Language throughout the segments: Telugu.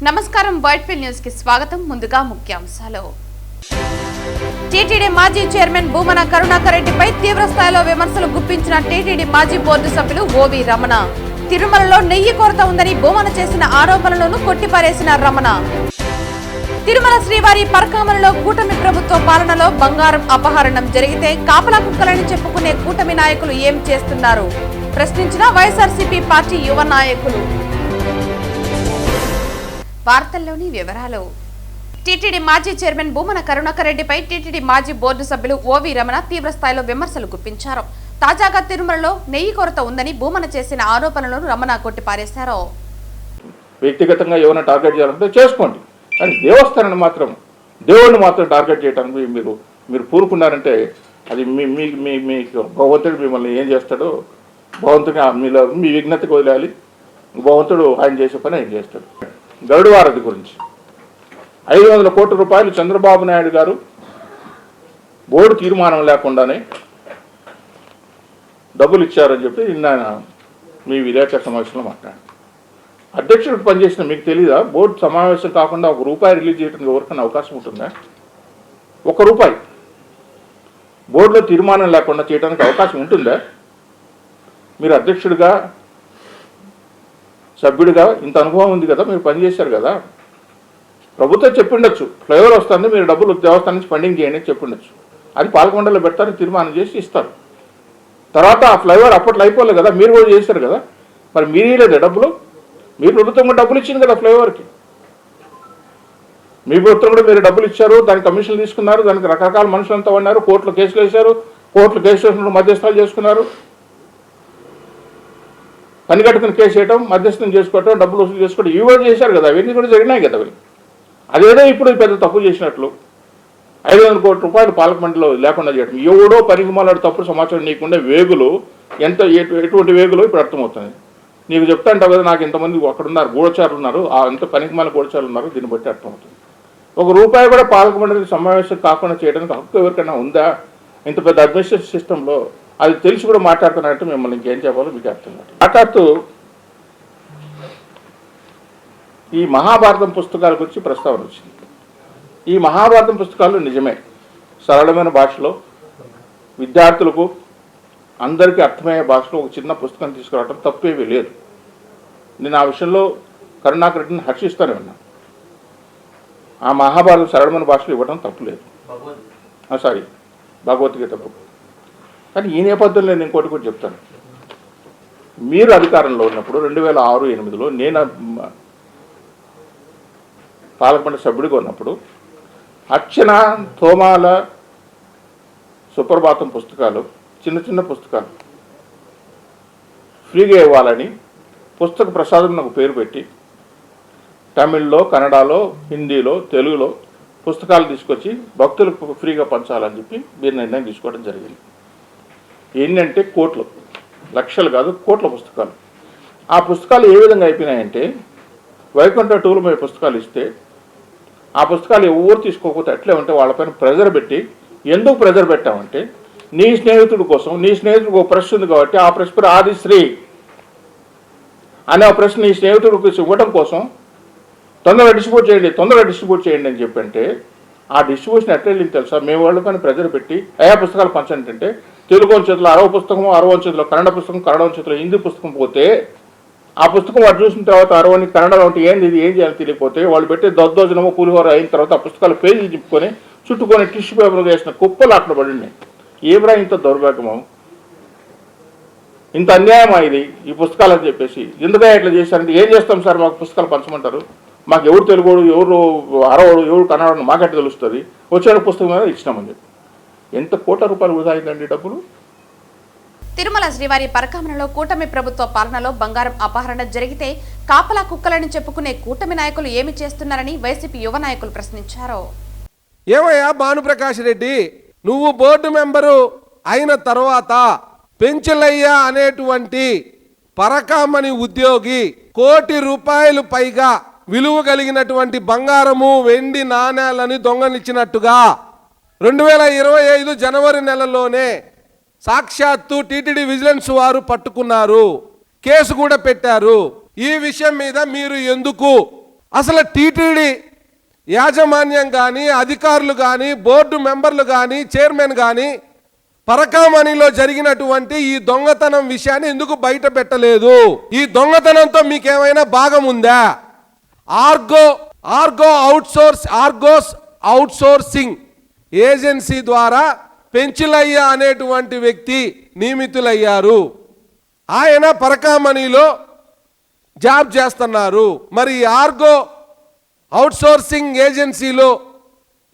నమస్కారం వైట్ఫీల్డ్ న్యూస్ కి స్వాగతం. ముందుగా ముఖ్యాంశాలు. టీటీడీ మాజీ చైర్మన్ భూమన కరుణాకర్ రెడ్డిపై తీవ్ర స్థాయిలో విమర్శలు గుప్పించిన టీటీడీ మాజీ బోర్డు సభ్యులు ఓవి రమణ. తిరుమలలో నెయ్యి కొరత ఉందని భూమన చేసిన ఆరోపణలను కొట్టిపారేసిన రమణ. తిరుమల శ్రీవారి పరకామణిలో కూటమి ప్రభుత్వ పాలనలో బంగారం అపహరణం జరిగితే కాపలా కుక్కలని చెప్పుకునే కూటమి నాయకులు ఏం చేస్తున్నారు ప్రశ్నించిన వైఎస్ఆర్సీపీ పార్టీ యువ నాయకులు. వార్తల్లోని వివరాలు. టీటీడీ మాజీ చైర్మన్ భూమన కరుణాకర్ రెడ్డిపై టీటీడీ మాజీ బోర్డు సభ్యులు ఓవి రమణ తీవ్ర స్థాయిలో విమర్శలు గుప్పించారు. తాజాగా తిరుమలలో నెయ్యి కొరత ఉందని భూమన చేసిన ఆరోపణలను రమణ కొట్టిపారేశారు. వ్యక్తిగతంగా ఏమైనా టార్గెట్ చేయాలంటే చేసుకోండి, కానీ దేవస్థానాన్ని మాత్రం దేవుడిని మాత్రం టార్గెట్ చేయడానికి మీరు పూనుకున్నారంటే అది మీకు భగవంతుడు మిమ్మల్ని ఏం చేస్తాడో భగవంతుడిని మీలో మీ విజ్ఞతకు వదిలేయాలి. భగవంతుడు ఆయన చేసే పని ఆయన చేస్తాడు. గరుడు వారధి గురించి 500 కోట్ల రూపాయలు చంద్రబాబు నాయుడు గారు బోర్డు తీర్మానం లేకుండానే డబ్బులు ఇచ్చారని చెప్పి నిన్న మీ విలేకరుల సమావేశంలో మాట్లాడారు. అధ్యక్షుడికి పనిచేసిన మీకు తెలీదా? బోర్డు సమావేశం కాకుండా ₹1 రిలీజ్ చేయడానికి ఎవరికైనా అవకాశం ఉంటుందా? ₹1 బోర్డులో తీర్మానం లేకుండా చేయడానికి అవకాశం ఉంటుందా? మీరు అధ్యక్షుడిగా సభ్యుడిగా ఇంత అనుభవం ఉంది కదా, మీరు పనిచేశారు కదా, ప్రభుత్వం చెప్పిండొచ్చు ఫ్లైఓవర్ వస్తుంది, మీరు డబ్బులు దేవస్థానం నుంచి ఫండింగ్ చేయండి అని చెప్పిండొచ్చు. అది పాలకొండలో పెడతారని తీర్మానం చేసి ఇస్తారు. తర్వాత ఆ ఫ్లైఓవర్ అప్పట్లో అయిపోలేదు కదా, మీరు కూడా చేశారు కదా, మరి మీరు ఇవ్వలేదు డబ్బులు? మీరు ప్రభుత్వం కూడా డబ్బులు ఇచ్చింది కదా ఫ్లైఓవర్కి. మీ ప్రభుత్వం కూడా మీరు డబ్బులు ఇచ్చారు, దానికి కమిషన్లు తీసుకున్నారు, దానికి రకరకాల మనుషులంతా ఉన్నారు, కోర్టులో కేసులు వేశారు, కోర్టులో కేసు వేసినప్పుడు మధ్యస్థాలు చేసుకున్నారు, పని కట్టుకుని కేసు చేయడం, మధ్యస్థం చేసుకోవటం, డబ్బులు వసూలు చేసుకోవడం, ఇవి కూడా చేశారు కదా, అవన్నీ కూడా జరిగినాయి కదా. అదేదో ఇప్పుడు పెద్ద తప్పు చేసినట్లు 500 కోట్ల రూపాయలు పాలకమండలిలో లేకుండా చేయడం, ఎవడో పనికిమాలాడు తప్పుడు సమాచారం నీకుండే వేగులు ఎటువంటి వేగులు ఇప్పుడు అర్థమవుతుంది. నీకు చెప్తా అంటావు కదా, నాకు ఇంతమంది అక్కడ ఉన్నారు, గూఢచారులు ఉన్నారు, ఎంత పనికిమాల గూఢచారులు ఉన్నారు, దీన్ని బట్టి అర్థమవుతుంది. ₹1 కూడా పాలకమండలి సమావేశం కాకుండా చేయడానికి హక్కు ఎవరికైనా ఉందా? ఇంత పెద్ద అడ్మినిస్ట్రేషన్ సిస్టంలో అది తెలిసి కూడా మాట్లాడుతున్నారంటే మిమ్మల్ని ఇంకేం చెప్పాలో మీకు అర్థం కాదు. మాట్లాడుతూ ఈ మహాభారతం పుస్తకాల గురించి ప్రస్తావన వచ్చింది. ఈ మహాభారతం పుస్తకాలు నిజమే సరళమైన భాషలో విద్యార్థులకు అందరికీ అర్థమయ్యే భాషలో ఒక చిన్న పుస్తకం తీసుకురావడం తప్పేమీ లేదు. నేను ఆ విషయంలో కరుణాకర్ రెడ్డిని హర్షిస్తూనే ఉన్నాను. ఆ మహాభారతం సరళమైన భాషలో ఇవ్వడం తప్పులేదు. భగవద్గీత బుక్. కానీ ఈ నేపథ్యంలో నేను ఇంకోటి కూడా చెప్తాను. మీరు అధికారంలో ఉన్నప్పుడు 2006-08లో నేను పాలకమండలి సభ్యుడిగా ఉన్నప్పుడు అర్చన, తోమాల, సుప్రభాతం పుస్తకాలు, చిన్న చిన్న పుస్తకాలు ఫ్రీగా ఇవ్వాలని పుస్తక ప్రసాదం నాకు పేరు పెట్టి తమిళ్లో, కన్నడలో, హిందీలో, తెలుగులో పుస్తకాలు తీసుకొచ్చి భక్తులకు ఫ్రీగా పంచాలని చెప్పి మీరు నిర్ణయం తీసుకోవడం జరిగింది. ఏంటంటే కోట్లు, లక్షలు కాదు కోట్ల పుస్తకాలు. ఆ పుస్తకాలు ఏ విధంగా అయిపోయినాయంటే వైకుంఠ టూలు మీద పుస్తకాలు ఇస్తే ఆ పుస్తకాలు ఎవరు తీసుకోకపోతే అట్లే ఉంటే వాళ్ళపైన ప్రెజర్ పెట్టి, ఎందుకు ప్రెజర్ పెట్టామంటే నీ స్నేహితుడి కోసం, నీ స్నేహితుడికి ఒక ప్రశ్న ఉంది కాబట్టి ఆ ప్రశ్న ఆదిశ్రీ అనే ఆ ప్రశ్న నీ స్నేహితుడికి ఇవ్వడం కోసం తొందరగా డిస్ట్రిబ్యూట్ చేయండి అని చెప్పంటే ఆ డిస్ట్రిబ్యూషన్ ఎట్లా వెళ్ళింది తెలుసా? మేము వాళ్ళపైన ప్రెజర్ పెట్టి అయా పుస్తకాలు పంచండి అంటే తెలుగు చేతిలో 60 పుస్తకం, 60 చేతిలో కన్నడ పుస్తకం, కన్నడ చేతిలో హిందీ పుస్తకం పోతే ఆ పుస్తకం వాడు చూసిన తర్వాత 60 కన్నడలో ఉంటే ఏంది ఇది ఏం చేయాలి తెలియకపోతే వాళ్ళు పెట్టే దద్దోజనమో పులిహోర అయిన తర్వాత ఆ పుస్తకాలు పేజీలు తిప్పుకొని చుట్టుకొని టిష్యూ పేపర్ వేసిన కుప్పలు అక్కడ పడినాయి. ఏమిరా ఇంత దౌర్భాగ్యమో, ఇంత అన్యాయమా ఇది ఈ పుస్తకాలు అని చెప్పేసి. ఎందుకంటే ఇట్లా చేశారంటే ఏం చేస్తాం సార్, మాకు పుస్తకాలు పంచమంటారు, మాకు ఎవరు తెలుగుడు, ఎవరు అరవడు, ఎవరు కన్నడ మాకట్టు తెలుస్తుంది, వచ్చే పుస్తకం మీద ఇచ్చినామని చెప్పి. ఎంత కోట్ల రూపాయలు వృధా అయిందండి డబ్బులు. తిరుమల శ్రీవారి పరకామణిలో కూటమి ప్రభుత్వ పాలనలో బంగారం అపహరణ జరిగితే కాపలా కుక్కలని చెప్పుకునే కూటమి నాయకులు ఏమి చేస్తున్నారని వైసీపీ యువ నాయకులు ప్రశ్నించారు. ఏమయ్యా భానుప్రకాష్ రెడ్డి, నువ్వు బోర్డు మెంబరు అయిన తర్వాత పెంచలయ్య అనేటువంటి పరకామణి ఉద్యోగి ₹1 పైగా విలువ కలిగినటువంటి బంగారము, వెండి నాణేలని దొంగనిచ్చినట్టుగా 2025 జనవరి నెలలోనే సాక్షాత్తు టీటీడీ విజిలెన్స్ వారు పట్టుకున్నారు, కేసు కూడా పెట్టారు. ఈ విషయం మీద మీరు ఎందుకు అసలు టీటీడీ యాజమాన్యం కానీ, అధికారులు కానీ, బోర్డు మెంబర్లు కానీ, చైర్మన్ కానీ పరకామణిలో జరిగినటువంటి ఈ దొంగతనం విషయాన్ని ఎందుకు బయట పెట్టలేదు? ఈ దొంగతనంతో మీకేమైనా భాగం ఉందా? ఆర్గోస్ అవుట్సోర్సింగ్ ఏజెన్సీ ద్వారా పెంచిలయ్య అనేటువంటి వ్యక్తి నియమితులయ్యారు. ఆయన పరకామణిలో జాబ్ చేస్తున్నారు. మరి ఆర్గో అవుట్సోర్సింగ్ ఏజెన్సీలో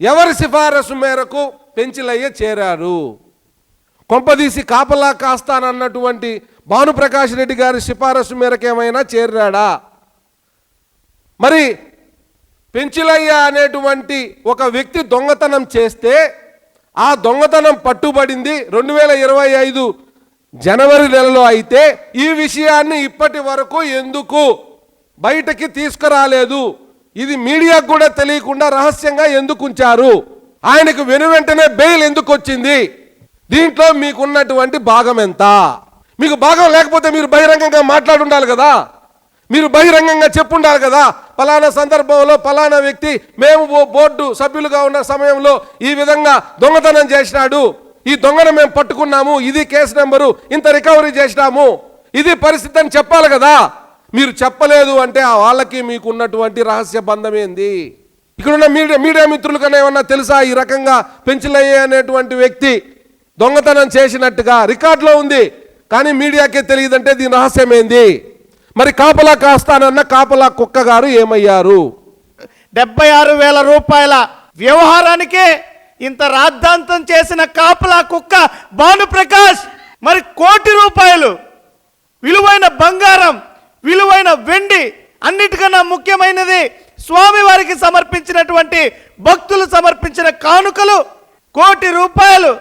ఎవరి సిఫారసు మేరకు పెంచిలయ్య చేరారు? కొంపదీసి కాపలా కాస్తానన్నటువంటి భానుప్రకాష్ రెడ్డి గారి సిఫారసు మేరకు ఏమైనా చేరాడా? మరి పెంచిలయ్య అనేటువంటి ఒక వ్యక్తి దొంగతనం చేస్తే ఆ దొంగతనం పట్టుబడింది 2025 జనవరి నెలలో. అయితే ఈ విషయాన్ని ఇప్పటి వరకు ఎందుకు బయటకి తీసుకురాలేదు? ఇది మీడియాకు కూడా తెలియకుండా రహస్యంగా ఎందుకు ఉంచారు? ఆయనకు వెనువెంటనే బెయిల్ ఎందుకు వచ్చింది? దీంట్లో మీకున్నటువంటి భాగం ఎంత? మీకు భాగం లేకపోతే మీరు బహిరంగంగా మాట్లాడుండాలి కదా, మీరు బహిరంగంగా చెప్పుండాలి కదా. ఫలానా సందర్భంలో ఫలానా వ్యక్తి మేము బోర్డు సభ్యులుగా ఉన్న సమయంలో ఈ విధంగా దొంగతనం చేసినాడు, ఈ దొంగను మేము పట్టుకున్నాము, ఇది కేసు నెంబరు, ఇంత రికవరీ చేసినాము, ఇది పరిస్థితి అని చెప్పాలి కదా. మీరు చెప్పలేదు అంటే ఆ వాళ్ళకి మీకు ఉన్నటువంటి రహస్య బంధం ఏంది? ఇక్కడున్న మీడియా మిత్రులకన్నా ఏమన్నా తెలుసా ఈ రకంగా పెంచిలయ్య అనేటువంటి వ్యక్తి దొంగతనం చేసినట్టుగా రికార్డులో ఉంది, కానీ మీడియాకే తెలియదంటే దీని రహస్యం ఏంది? మరి కాపలా కాస్తానన్న కాపలా కుక్క గారు ఏమయ్యారు? 76,000 రూపాయల వ్యవహారానికే ఇంత రాద్ధాంతం చేసిన కాపలా కుక్క భానుప్రకాష్ మరి 1 కోటి రూపాయలు విలువైన బంగారం, విలువైన వెండి, అన్నిటికన్నా ముఖ్యమైనది స్వామి వారికి సమర్పించినటువంటి భక్తులు సమర్పించిన కానుకలు 1 కోటి రూపాయలు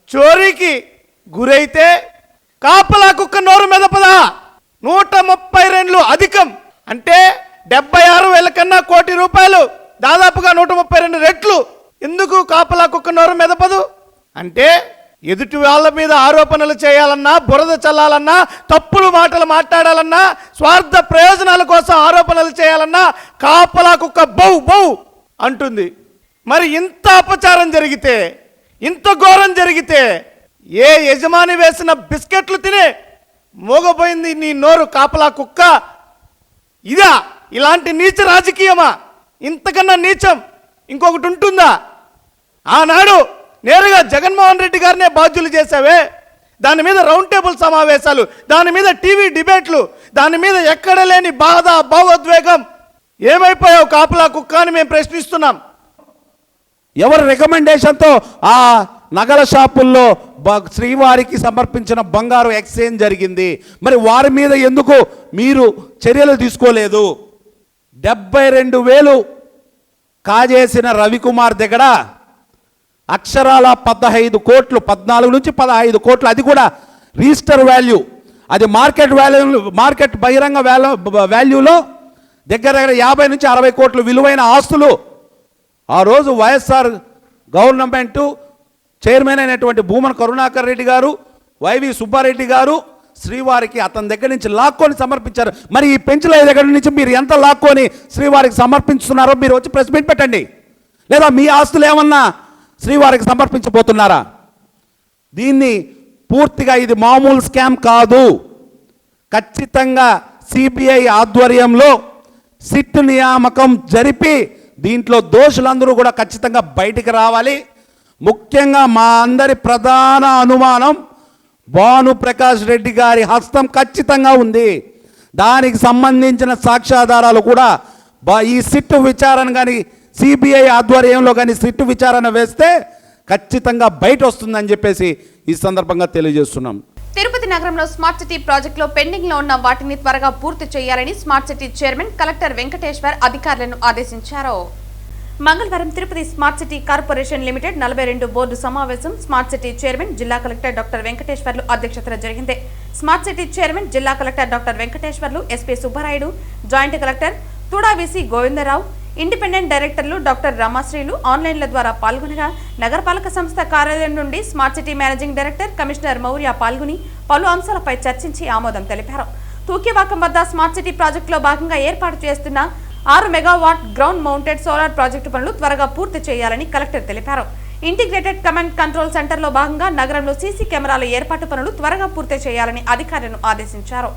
చోరీకి గురైతే కాపలా కుక్క నోరు మెదపదా? 132 అధికం అంటే 76,000 కన్నా 1 కోటి రూపాయలు, దాదాపుగా 132 రెట్లు. ఎందుకు కాపలా కుక్క నోరు మెదపదు? అంటే ఎదుటి వాళ్ళ మీద ఆరోపణలు చేయాలన్నా, బురద చల్లాలన్నా, తప్పుడు మాటలు మాట్లాడాలన్నా, స్వార్థ ప్రయోజనాల కోసం ఆరోపణలు చేయాలన్నా కాపలా కుక్క బౌ బౌ అంటుంది. మరి ఇంత అపచారం జరిగితే, ఇంత ఘోరం జరిగితే ఏ యజమాని వేసిన బిస్కెట్లు తినే మోగపోయింది నీ నోరు కాపలా కుక్క? ఇదా ఇలాంటి నీచ రాజకీయమా? ఇంతకన్నా నీచం ఇంకొకటి ఉంటుందా? ఆనాడు నేరుగా జగన్మోహన్ రెడ్డి గారినే బాధ్యులు చేసావే, దాని మీద రౌండ్ టేబుల్ సమావేశాలు, దాని మీద టీవీ డిబేట్లు, దాని మీద ఎక్కడ లేని బాధ, భావోద్వేగం. ఏమైపోయావు కాపలా కుక్క అని మేము ప్రశ్నిస్తున్నాం. ఎవరి రికమెండేషన్తో ఆ నగల షాపుల్లో శ్రీవారికి సమర్పించిన బంగారు ఎక్స్చేంజ్ జరిగింది? మరి వారి మీద ఎందుకు మీరు చర్యలు తీసుకోలేదు? 72,000 కాజేసిన రవికుమార్ దగ్గర అక్షరాల 15 కోట్లు, 14 నుంచి 15 కోట్లు, అది కూడా రిజిస్టర్ వాల్యూ, అది మార్కెట్ బహిరంగ వాల్యూలో దగ్గర 50 నుంచి 60 కోట్లు విలువైన ఆస్తులు ఆ రోజు వైఎస్ఆర్ గవర్నమెంటు చైర్మన్ అయినటువంటి భూమన కరుణాకర్ రెడ్డి గారు, వైవి సుబ్బారెడ్డి గారు శ్రీవారికి అతని దగ్గర నుంచి లాక్కొని సమర్పించారు. మరి ఈ పెంచులయ్య దగ్గర నుంచి మీరు ఎంత లాక్కొని శ్రీవారికి సమర్పిస్తున్నారో మీరు వచ్చి ప్రెస్ మీట్ పెట్టండి. లేదా మీ ఆస్తులు ఏమన్నా శ్రీవారికి సమర్పించబోతున్నారా? దీన్ని పూర్తిగా ఇది మామూలు స్కామ్ కాదు. ఖచ్చితంగా సిబిఐ ఆధ్వర్యంలో సిట్ నియామకం జరిపి దీంట్లో దోషులందరూ కూడా ఖచ్చితంగా బయటికి రావాలి. ముఖ్యంగా మా అందరి ప్రధాన అనుమానం భానుప్రకాష్ రెడ్డి గారి హస్తం ఖచ్చితంగా ఉంది. దానికి సంబంధించిన సాక్ష్యాధారాలు కూడా ఈ సిట్ విచారణ కానీ సిబిఐ ఆధ్వర్యంలో కానీ సిట్ విచారణ వేస్తే ఖచ్చితంగా బయట వస్తుందని చెప్పేసి ఈ సందర్భంగా తెలియజేస్తున్నాం. తిరుపతి నగరంలో స్మార్ట్ సిటీ ప్రాజెక్టులో పెండింగ్ లో ఉన్న వాటిని త్వరగా పూర్తి చేయాలని smart city chairman collector Venkateshwar అధికారులను ఆదేశించారు. మంగళవారం Tirupati smart city corporation limited 42 board సమావేశం స్మార్ట్ సిటీ చైర్మన్ జిల్లా కలెక్టర్ డాక్టర్ వెంకటేశ్వర్లు అధ్యక్షతన జరిగింది. స్మార్ట్ సిటీ చైర్మన్ జిల్లా collector doctor Venkateswarlu, SP Subbarayudu, joint collector TUDA VC Govindarao, independent డైరెక్టర్లు డాక్టర్ రమాశ్రీలు ఆన్లైన్ల ద్వారా పాల్గొనగా నగరపాలక సంస్థ కార్యాలయం నుండి smart city managing director commissioner Maurya పాల్గొని పలు అంశాలపై చర్చించి ఆమోదం తెలిపారు. తూకివాకం వద్ద స్మార్ట్ సిటీ ప్రాజెక్టులో భాగంగా ఏర్పాటు చేస్తున్న 6 megawatt ground mounted solar project పనులు త్వరగా పూర్తి చేయాలని కలెక్టర్ తెలిపారు. ఇంటిగ్రేటెడ్ కమాండ్ కంట్రోల్ సెంటర్లో భాగంగా నగరంలో సీసీ కెమెరాల ఏర్పాటు పనులు త్వరగా పూర్తి చేయాలని అధికారులను ఆదేశించారు.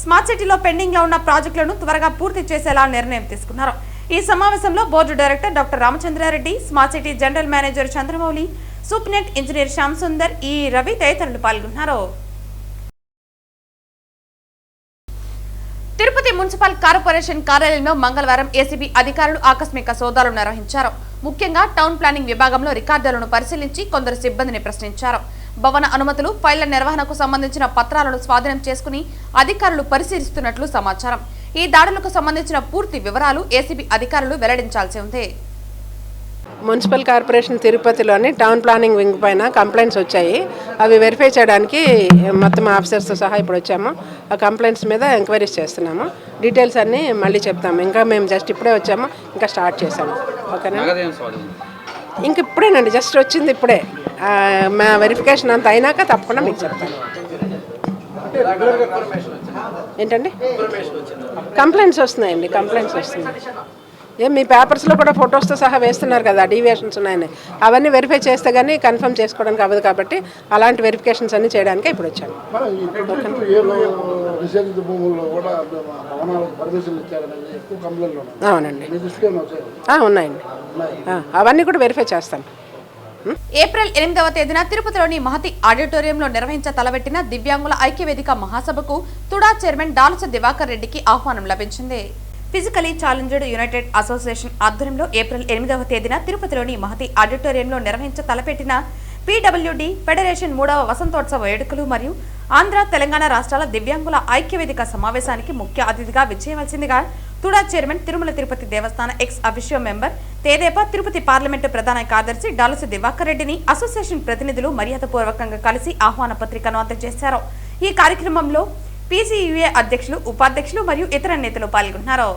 స్మార్ట్ సిటీలో పెండింగ్ లో ఉన్న ప్రాజెక్టులను త్వరగా పూర్తి చేసేలా నిర్ణయం తీసుకున్నారు. ఈ సమావేశంలో board director doctor Ramachandra Reddy, smart city general manager Chandramouli, superintendent engineer Shyam Sundar, ఈ రవి తదితరులు పాల్గొన్నారు. తిరుపతి మున్సిపల్ కార్పొరేషన్ కార్యాలయంలో మంగళవారం ఏసీబీ అధికారులు ఆకస్మిక సోదాలు నిర్వహించారు. ముఖ్యంగా టౌన్ ప్లానింగ్ విభాగంలో రికార్డులను పరిశీలించి కొందరు సిబ్బందిని ప్రశ్నించారు. భవన అనుమతులు, ఫైళ్ల నిర్వహణకు సంబంధించిన పత్రాలను స్వాధీనం చేసుకుని అధికారులు పరిశీలిస్తున్నట్లు సమాచారం. ఈ దాడులకు సంబంధించిన పూర్తి వివరాలు ఏసీబీ అధికారులు వెల్లడించాల్సి ఉంది. మున్సిపల్ కార్పొరేషన్ తిరుపతిలోని టౌన్ ప్లానింగ్ వింగ్ పైన కంప్లైంట్స్ వచ్చాయి. అవి వెరిఫై చేయడానికి మొత్తం ఆఫీసర్స్తో సహా ఇప్పుడు వచ్చాము. ఆ కంప్లైంట్స్ మీద ఎంక్వైరీస్ చేస్తున్నాము. డీటెయిల్స్ అన్నీ మళ్ళీ చెప్తాము. ఇంకా మేము జస్ట్ ఇప్పుడే వచ్చాము, ఇంకా స్టార్ట్ చేసాము. ఓకేనా? ఇంక ఇప్పుడేనండి, జస్ట్ వచ్చింది ఇప్పుడే. మా వెరిఫికేషన్ అంతా అయినాక తప్పకుండా మీకు చెప్తాను. ఏంటండి? కంప్లైంట్స్ వస్తున్నాయండి, కంప్లైంట్స్ వస్తున్నాయి. మీ పేపర్స్లో కూడా ఫొటోస్తో సహా వేస్తున్నారు కదా, డీవియేషన్స్ ఉన్నాయని. అవన్నీ వెరిఫై చేస్తే కానీ కన్ఫర్మ్ చేసుకోవడానికి అవ్వదు. కాబట్టి అలాంటి వెరిఫికేషన్స్ అన్నీ చేయడానికి ఇప్పుడు వచ్చాను. అవునండి, ఉన్నాయండి. అవన్నీ కూడా వెరిఫై చేస్తాను. ఏప్రిల్ 8వ తేదీన తిరుపతిలోని మహతి ఆడిటోరియంలో నిర్వహించ తలబెట్టిన దివ్యాంగుల ఐక్యవేదిక మహాసభకు తుడా చైర్మన్ డాలస దివాకర్ రెడ్డికి ఆహ్వానం లభించింది. ఫిజికలీ ఛాలెంజ్డ్ యునైటెడ్ అసోసియేషన్ ఆధ్వర్యంలో ఏప్రిల్ 8వ తేదీన తిరుపతిలోని మహతి ఆడిటోరియంలో నిర్వహించ తలపెట్టిన పీడబ్ల్యూడీ ఫెడరేషన్ 3వ వసంతోత్సవ వేడుకలు మరియు ఆంధ్ర, తెలంగాణ రాష్ట్రాల దివ్యాంగుల ఐక్యవేదిక సమావేశానికి ముఖ్య అతిథిగా విచ్చేయవలసిందిగా తుడా చైర్మన్, తిరుమల తిరుపతి దేవస్థాన ex officio member, Tedepa Tirupati parliament ప్రధాన కార్యదర్శి డాలసి దివాకర్ రెడ్డిని అసోసియేషన్ ప్రతినిధులు మర్యాదపూర్వకంగా కలిసి ఆహ్వాన పత్రికను అందజేశారు. ఈ కార్యక్రమంలో పీసీయూఏ అధ్యక్షులు, ఉపాధ్యక్షులు మరియు ఇతర నేతలు పాల్గొన్నారు.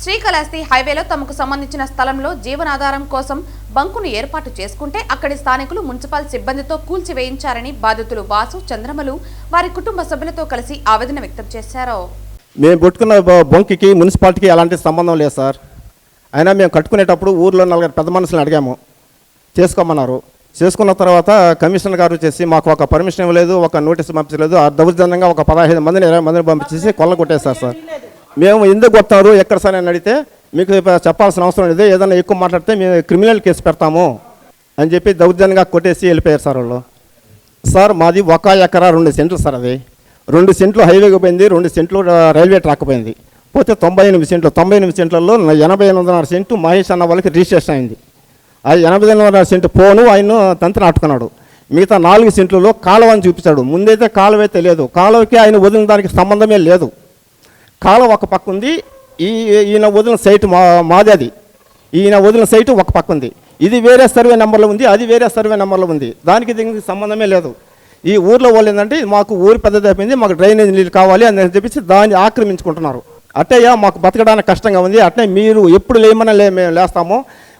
శ్రీకాళహస్తి హైవేలో తమకు సంబంధించిన స్థలంలో జీవనాధారం కోసం బంకును ఏర్పాటు చేసుకుంటే అక్కడి స్థానికులు మున్సిపల్ సిబ్బందితో కూల్చివేయించారని బాధితులు వాసు, చంద్రమలు వారి కుటుంబ సభ్యులతో కలిసి ఆవేదన వ్యక్తం చేశారు. మేము పెట్టుకున్న బంకుకి మున్సిపాలిటీకి ఎలాంటి సంబంధం లేదు సార్. అయినా మేము కట్టుకునేటప్పుడు ఊర్లో 4 పెద్ద మనుషులను అడిగాము, చేసుకోమన్నారు. చేసుకున్న తర్వాత కమిషనర్ గారు వచ్చేసి మాకు ఒక పర్మిషన్ ఇవ్వలేదు, ఒక నోటీసు పంపించలేదు. ఆ దౌర్జన్యంగా ఒక 15 మందిని 20 మందిని పంపించేసి కొల్ల కొట్టేశారు సార్. మేము ఎందుకు కొడతారు, ఎక్కడ సార్ అని అడిగితే మీకు చెప్పాల్సిన అవసరం లేదు, ఏదైనా ఎక్కువ మాట్లాడితే మేము క్రిమినల్ కేసు పెడతాము అని చెప్పి దౌర్జన్యంగా కొట్టేసి వెళ్ళిపోయారు సార్ వాళ్ళు. సార్ మాది 1 ఎకరా 2 సెంట్లు సార్. అది 2 సెంట్లు హైవేకి పోయింది, 2 సెంట్లు రైల్వే ట్రాక్ పోయింది. పోతే 98 సెంట్లు. 98 సెంట్లలో 88.5 సెంటు మహేష్ అన్న వాళ్ళకి రిజిస్ట్రేషన్ అయింది. ఆ 88.5 సెంటు పోను ఆయన తంత్రి నాటుకున్నాడు. మిగతా 4 సెంట్లలో కాలువని చూపించాడు. ముందైతే కాలువ అయితే లేదు, కాలువకి ఆయన వదిలిన దానికి సంబంధమే లేదు. కాలువ ఒక పక్క ఉంది, ఈయన వదిలిన సైటు మాది. అది ఈయన వదిలిన సైటు ఒక పక్క ఉంది. ఇది వేరే సర్వే నెంబర్లో ఉంది, అది వేరే సర్వే నెంబర్లో ఉంది. దానికి దీనికి సంబంధమే లేదు. ఈ ఊర్లో వాళ్ళు ఏంటంటే మాకు ఊరు పెద్దది అయిపోయింది, మాకు డ్రైనేజ్ నీళ్ళు కావాలి అని చెప్పేసి దాన్ని ఆక్రమించుకుంటున్నారు. అట్టయ్యా మాకు బతకడానికి కష్టంగా ఉంది, అట్నే మీరు ఎప్పుడు లేమన్నా మేము లేస్తాము,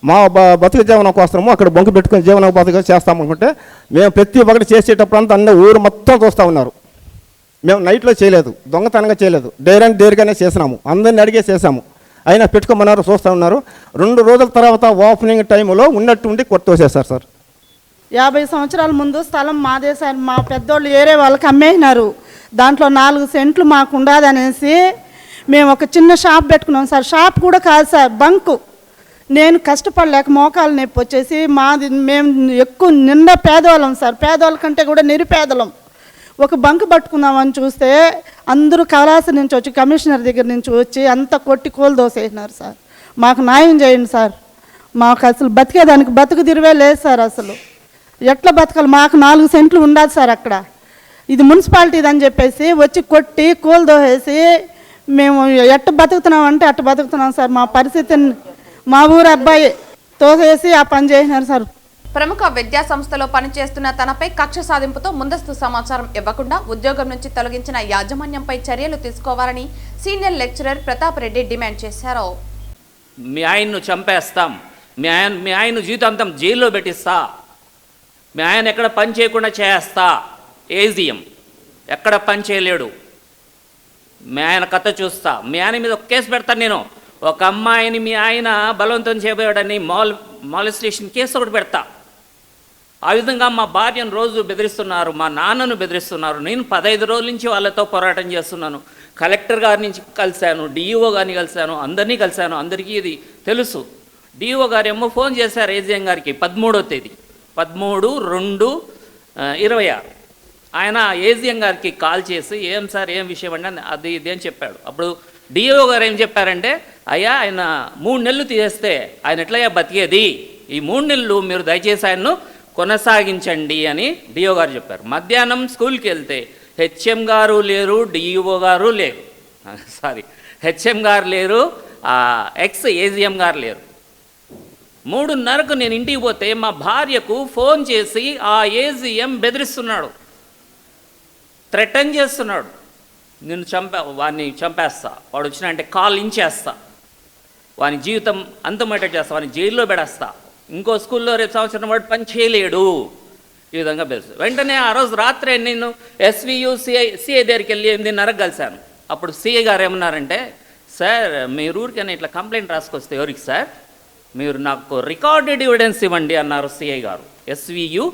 మా బతుకు జీవనం కోసము అక్కడ బొంకు పెట్టుకుని జీవనం బతుకు చేస్తాము అనుకుంటే మేము ప్రతి ఒక్కటి చేసేటప్పుడు అంతా అన్నీ ఊరు మొత్తం చూస్తూ ఉన్నారు. మేము నైట్లో చేయలేదు, దొంగతనంగా చేయలేదు, డేర్గానే చేసినాము, అందరిని అడిగే చేసాము. అయినా పెట్టుకోమన్నారు, చూస్తూ ఉన్నారు. 2 రోజుల తర్వాత ఓపెనింగ్ టైంలో ఉన్నట్టుండి కొట్టేసేసారు సార్. 50 సంవత్సరాల ముందు స్థలం మాదే సార్. మా పెద్దోళ్ళు ఏరే వాళ్ళకి అమ్మేసినారు. దాంట్లో 4 సెంట్లు మాకు ఉండదనేసి మేము ఒక చిన్న షాప్ పెట్టుకున్నాం సార్. షాప్ కూడా కాదు సార్, బంకు. నేను కష్టపడలేక మోకాలు నొప్పి వచ్చేసి మేము ఎక్కువ నిండా పేదవాళ్ళం సార్. పేదవాళ్ళ కంటే కూడా నిరుపేదలం. ఒక బంకు పట్టుకుందామని చూస్తే అందరూ కైలాస నుంచి వచ్చి, కమిషనర్ దగ్గర నుంచి వచ్చి అంతా కొట్టి కూలదోసేసినారు సార్. మాకు న్యాయం చేయండి సార్. మాకు అసలు బతికేదానికి బతుకు తిరివే లేదు సార్. అసలు ఎట్లా బతకాలి? మాకు 4 సెంట్లు ఉండదు సార్ అక్కడ. ఇది మున్సిపాలిటీది అని చెప్పేసి వచ్చి కొట్టి కూలదోసేసి మేము ఎట్ట బతుకుతున్నాం అంటే అట్ట బతుకుతున్నాం సార్. మా పరిస్థితిని మా ఊరు అబ్బాయి తోసేసి ఆ పని చేసినారు సార్. ప్రముఖ విద్యా సంస్థలో పనిచేస్తున్న తనపై కక్ష సాధింపుతో ముందస్తు సమాచారం ఇవ్వకుండా ఉద్యోగం నుంచి తొలగించిన యాజమాన్యంపై చర్యలు తీసుకోవాలని senior lecturer Pratap Reddy demand చేశారు. మీ ఆయన్ను చంపేస్తాం, మీ ఆయన జీవితాంతం జైల్లో పెట్టిస్తా, మీ ఆయన ఎక్కడ పని చేయకుండా చేస్తా. ఏజిఎం ఎక్కడ పని చేయలేడు, మీ ఆయన కథ చూస్తా, మీ ఆయన మీద ఒక కేసు పెడతాను నేను. ఒక అమ్మాయిని మీ ఆయన బలవంతం చేయబోయాడని మాలిస్టేషన్ కేసు ఒకటి పెడతా. ఆ విధంగా మా భార్యను రోజు బెదిరిస్తున్నారు, మా నాన్నను బెదిరిస్తున్నారు. నేను 15 రోజుల నుంచి వాళ్ళతో పోరాటం చేస్తున్నాను. కలెక్టర్ గారి నుంచి కలిశాను, డిఈఓ గారిని కలిశాను, అందరినీ కలిశాను. అందరికీ ఇది తెలుసు. డిఈఓ గారు ఏమో ఫోన్ చేశారు ఏజిఎం గారికి 13వ తేదీ 13/2/26. ఆయన ఏజిఎం గారికి కాల్ చేసి ఏం సార్ ఏం విషయం అంటే అది ఇది అని చెప్పాడు. అప్పుడు డిఈఓ గారు ఏం చెప్పారంటే, అయ్యా ఆయన 3 నెలలు తీసేస్తే ఆయన ఎట్లయ్యా బతికేది, ఈ 3 నెలలు మీరు దయచేసి ఆయన్ను కొనసాగించండి అని డిఓ గారు చెప్పారు. మధ్యాహ్నం స్కూల్కి వెళ్తే హెచ్ఎం గారు లేరు, డిఈఓ గారు లేరు, హెచ్ఎం గారు లేరు, ఎక్స్ ఏజిఎం గారు లేరు. 3:30కు నేను ఇంటికి పోతే మా భార్యకు ఫోన్ చేసి ఆ ఏజిఎం బెదిరిస్తున్నాడు, థ్రెటన్ చేస్తున్నాడు. నేను వాడిని చంపేస్తా, వాడు వచ్చినా అంటే కాల్ ఇంచేస్తా, వాని జీవితం అంతమయ్యేటట్టు చేస్తా, వాని జైల్లో పెడేస్తా, ఇంకో స్కూల్లో రేపు సంవత్సరం వాడు పని చేయలేడు, ఈ విధంగా బెదిరి. వెంటనే ఆ రోజు రాత్రే నేను ఎస్వియు సిఐ దగ్గరికి వెళ్ళి 8:30కు కలిశాను. అప్పుడు సిఐ గారు ఏమన్నారంటే, సార్ మీరు ఊరికైనా ఇట్లా కంప్లైంట్ రాసుకొస్తే ఎవరికి సార్, మీరు నాకు రికార్డెడ్ ఎవిడెన్స్ ఇవ్వండి అన్నారు సిఐ గారు. ఎస్వియు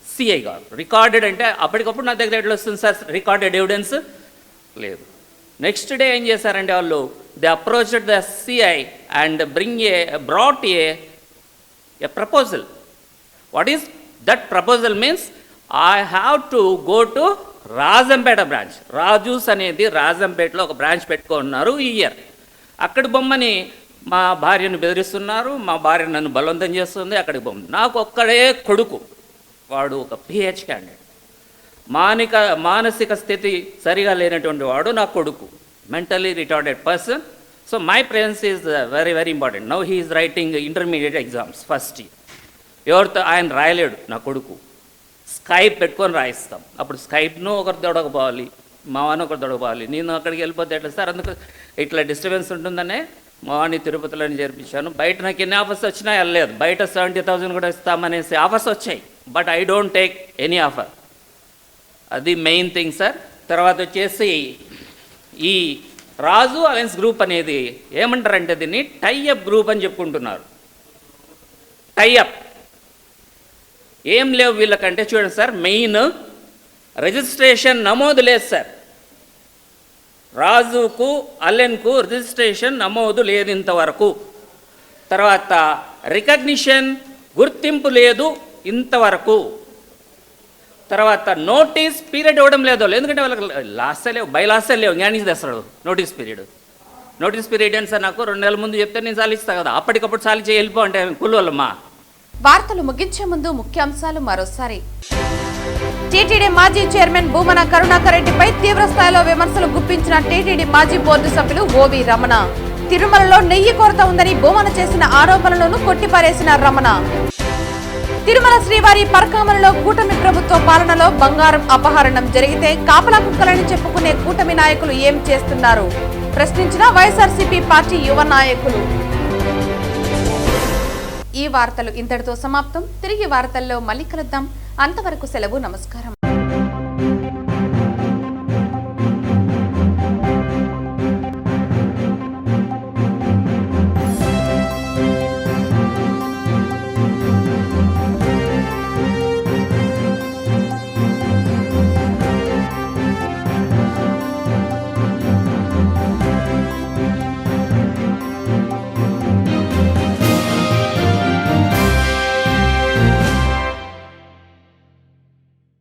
సిఐ గారు రికార్డెడ్ అంటే అప్పటికప్పుడు నా దగ్గర ఎట్లా వస్తుంది సార్ రికార్డెడ్ ఎవిడెన్స్ లేదు. నెక్స్ట్ డే ఏం చేశారంటే వాళ్ళు they approached the CI and brought A proposal. What is that proposal means I have to go to Rajampet branch. Raju's అనేది రాజంపేటలో ఒక బ్రాంచ్ పెట్టుకున్నారు ఈ ఇయర్. అక్కడి బొమ్మని మా భార్యను బెదిరిస్తున్నారు, మా భార్య నన్ను బలవంతం చేస్తుంది. అక్కడికి బొమ్మ నాకు ఒక్కడే కొడుకు, వాడు ఒక పిహెచ్ క్యాండిడేట్, మానసిక స్థితి సరిగా లేనటువంటి వాడు నా కొడుకు, mentally retarded person. So my presence is very very important. Now he is writing intermediate exams first year. ఎవరితో ఆయన రాయలేడు నా కొడుకు, స్కైప్ పెట్టుకొని రాయిస్తాం. అప్పుడు స్కైప్ను ఒకరు దొడకపోవాలి, మా వాడిని ఒకరు దొడకపోవాలి. నేను అక్కడికి వెళ్ళిపోతే ఎట్లా సార్, అందుకు ఇట్లా డిస్టర్బెన్స్ ఉంటుందనే మా వాడిని తిరుపతిలోనే చేర్పించాను. బయట నాకు ఎన్ని ఆఫర్స్ వచ్చినా వెళ్ళలేదు, బయట 70,000 కూడా ఇస్తామనేసి ఆఫర్స్ వచ్చాయి, but I don't take any offer. అది మెయిన్ థింగ్ సార్. తర్వాత వచ్చేసి ఈ రాజు అలయన్స్ గ్రూప్ అనేది ఏమంటారంటే దీన్ని టైఅప్ గ్రూప్ అని చెప్పుకుంటున్నారు. టైఅప్ ఏం లేవు వీళ్ళకంటే చూడండి సార్, మెయిన్ రిజిస్ట్రేషన్ నమోదు లేదు సార్. రాజుకు అలెన్కు రిజిస్ట్రేషన్ నమోదు లేదు ఇంతవరకు. తర్వాత రికగ్నిషన్ గుర్తింపు లేదు ఇంతవరకు. తర్వాత నోటీస్ పీరియడ్ ఇవ్వడం లేదు, ఎందుకంటే వాళ్ళకి లాస్టే లేవు, బై లాస్టే లేవు, జ్ఞానికి తెస్తాడు నోటీస్ పీరియడ్. నోటీస్ పీరియడ్ అని సార్ నాకు 2 నెలల ముందు చెప్తే నేను సాలిస్తా కదా, అప్పటికప్పుడు సాలించి వెళ్ళిపో అంటే కుళ్ళోళ్ళమ్మా. వార్తలు ముగించే ముందు ముఖ్యాంశాలు మరోసారి. టీటీడీ మాజీ చైర్మన్ భూమన కరుణాకర్ రెడ్డిపై తీవ్ర స్థాయిలో విమర్శలు గుప్పించిన టీటీడీ మాజీ బోర్డు సభ్యులు ఓవి రమణ. తిరుమలలో నెయ్యి కొరత ఉందని భూమన చేసిన ఆరోపణలను కొట్టిపారేసిన రమణ. తిరుమల శ్రీవారి పరకామణిలో కూటమి ప్రభుత్వ పాలనలో బంగారం అపహరణం జరిగితే కాపలా కుక్కలని చెప్పుకునే కూటమి నాయకులు ఏం చేస్తున్నారు ప్రశ్నించిన వైఎస్ఆర్సీపీ పార్టీ యువ నాయకులు. ఈ వార్తలు ఇంతటితో సమాప్తం. తిరిగి వార్తల్లో మళ్ళీ కలుద్దాం. అంతవరకు సెలవు, నమస్కారం.